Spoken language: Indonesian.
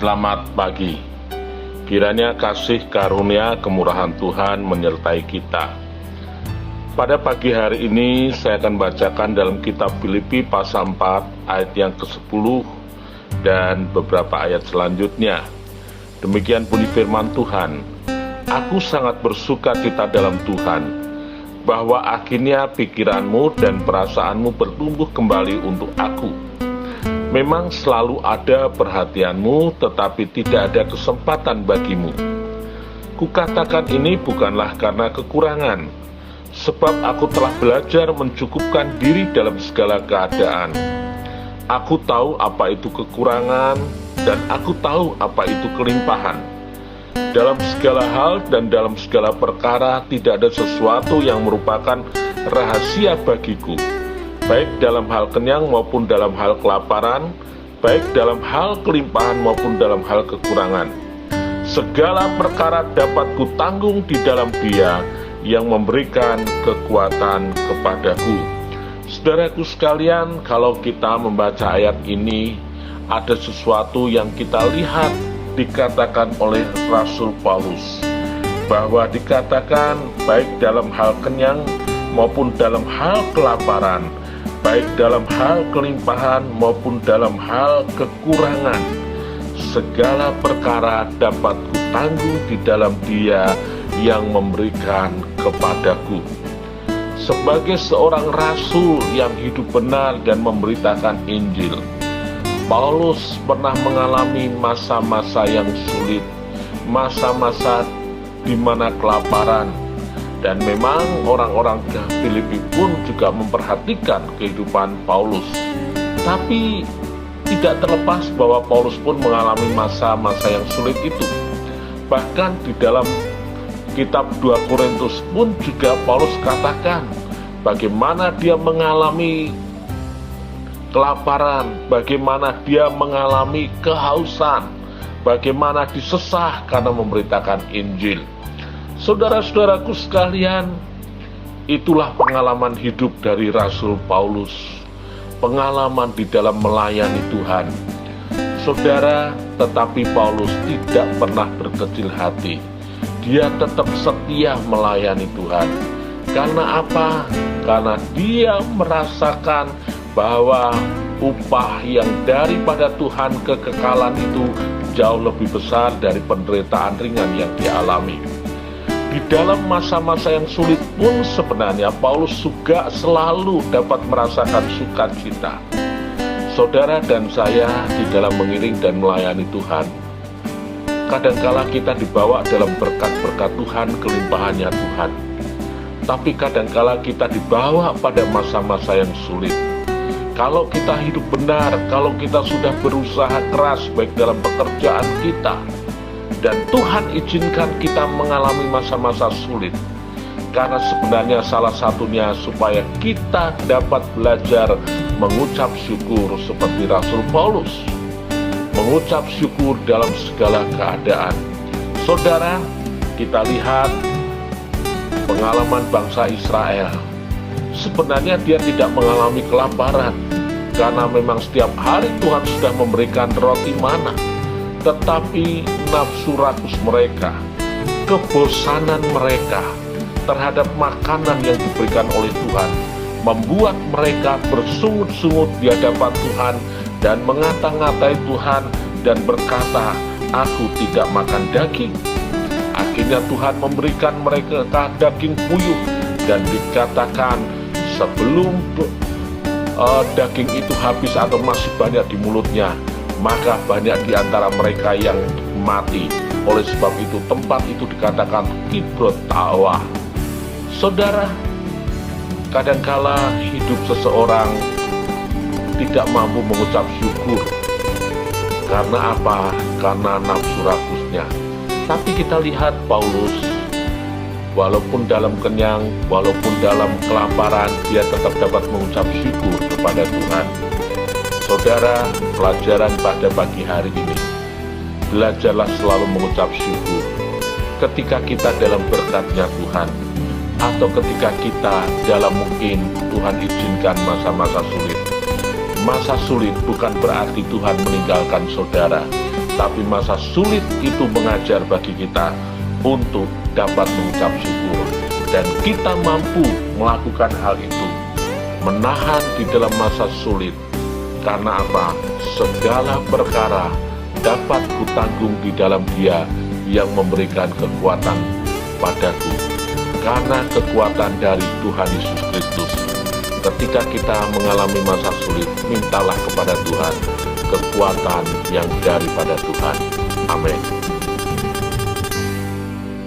Selamat pagi. Kiranya kasih karunia kemurahan Tuhan menyertai kita. Pada pagi hari ini saya akan bacakan dalam kitab Filipi pasal 4 ayat yang ke-10 dan beberapa ayat selanjutnya. Demikian bunyi firman Tuhan. Aku sangat bersuka cita dalam Tuhan, bahwa akhirnya pikiranmu dan perasaanmu bertumbuh kembali untuk aku. Memang selalu ada perhatianmu, tetapi tidak ada kesempatan bagimu. Kukatakan ini bukanlah karena kekurangan, sebab aku telah belajar mencukupkan diri dalam segala keadaan. Aku tahu apa itu kekurangan, dan aku tahu apa itu kelimpahan. Dalam segala hal dan dalam segala perkara tidak ada sesuatu yang merupakan rahasia bagiku, baik dalam hal kenyang maupun dalam hal kelaparan, baik dalam hal kelimpahan maupun dalam hal kekurangan. Segala perkara dapat kutanggung di dalam Dia yang memberikan kekuatan kepadaku. Saudaraku sekalian, kalau kita membaca ayat ini, ada sesuatu yang kita lihat dikatakan oleh Rasul Paulus, bahwa dikatakan baik dalam hal kenyang maupun dalam hal kelaparan, baik dalam hal kelimpahan maupun dalam hal kekurangan, segala perkara dapat kutanggung di dalam Dia yang memberikan kepadaku. Sebagai seorang rasul yang hidup benar dan memberitakan Injil, Paulus pernah mengalami masa-masa yang sulit, masa-masa di mana kelaparan. Dan memang orang-orang Filipi pun juga memperhatikan kehidupan Paulus. Tapi tidak terlepas bahwa Paulus pun mengalami masa-masa yang sulit itu. Bahkan di dalam kitab 2 Korintus pun juga Paulus katakan bagaimana dia mengalami kelaparan, bagaimana dia mengalami kehausan, bagaimana disesah karena memberitakan Injil. Saudara-saudaraku sekalian, itulah pengalaman hidup dari Rasul Paulus, pengalaman di dalam melayani Tuhan. Saudara, tetapi Paulus tidak pernah berkecil hati. Dia tetap setia melayani Tuhan. Karena apa? Karena dia merasakan bahwa upah yang daripada Tuhan, kekekalan itu jauh lebih besar dari penderitaan ringan yang dia alami. Di dalam masa-masa yang sulit pun sebenarnya Paulus juga selalu dapat merasakan sukacita. Saudara dan saya di dalam mengiring dan melayani Tuhan, kadangkala kita dibawa dalam berkat-berkat Tuhan, kelimpahannya Tuhan. Tapi kadangkala kita dibawa pada masa-masa yang sulit. Kalau kita hidup benar, kalau kita sudah berusaha keras baik dalam pekerjaan kita, dan Tuhan izinkan kita mengalami masa-masa sulit, karena sebenarnya salah satunya supaya kita dapat belajar mengucap syukur seperti Rasul Paulus, mengucap syukur dalam segala keadaan. Saudara, kita lihat pengalaman bangsa Israel. Sebenarnya dia tidak mengalami kelaparan, karena memang setiap hari Tuhan sudah memberikan roti mana. Tetapi nafsu rakus mereka, kebosanan mereka terhadap makanan yang diberikan oleh Tuhan, membuat mereka bersungut-sungut di hadapan Tuhan dan mengata-ngatai Tuhan dan berkata, "Aku tidak makan daging." Akhirnya Tuhan memberikan mereka daging puyuh, dan dikatakan sebelum daging itu habis atau masih banyak di mulutnya, maka banyak di antara mereka yang mati. Oleh sebab itu tempat itu dikatakan Kibrot Tawa. Saudara, kadangkala hidup seseorang tidak mampu mengucap syukur. Karena apa? Karena nafsu rakusnya. Tapi kita lihat Paulus, walaupun dalam kenyang, walaupun dalam kelaparan, dia tetap dapat mengucap syukur kepada Tuhan. Saudara, pelajaran pada pagi hari ini, belajarlah selalu mengucap syukur ketika kita dalam berkat-Nya Tuhan, atau ketika kita dalam mungkin Tuhan izinkan masa-masa sulit. Masa sulit bukan berarti Tuhan meninggalkan saudara, tapi masa sulit itu mengajar bagi kita untuk dapat mengucap syukur. Dan kita mampu melakukan hal itu, menahan di dalam masa sulit. Karena apa? Segala perkara dapat kutanggung di dalam Dia yang memberikan kekuatan padaku. Karena kekuatan dari Tuhan Yesus Kristus. Ketika kita mengalami masa sulit, mintalah kepada Tuhan kekuatan yang daripada Tuhan. Amin.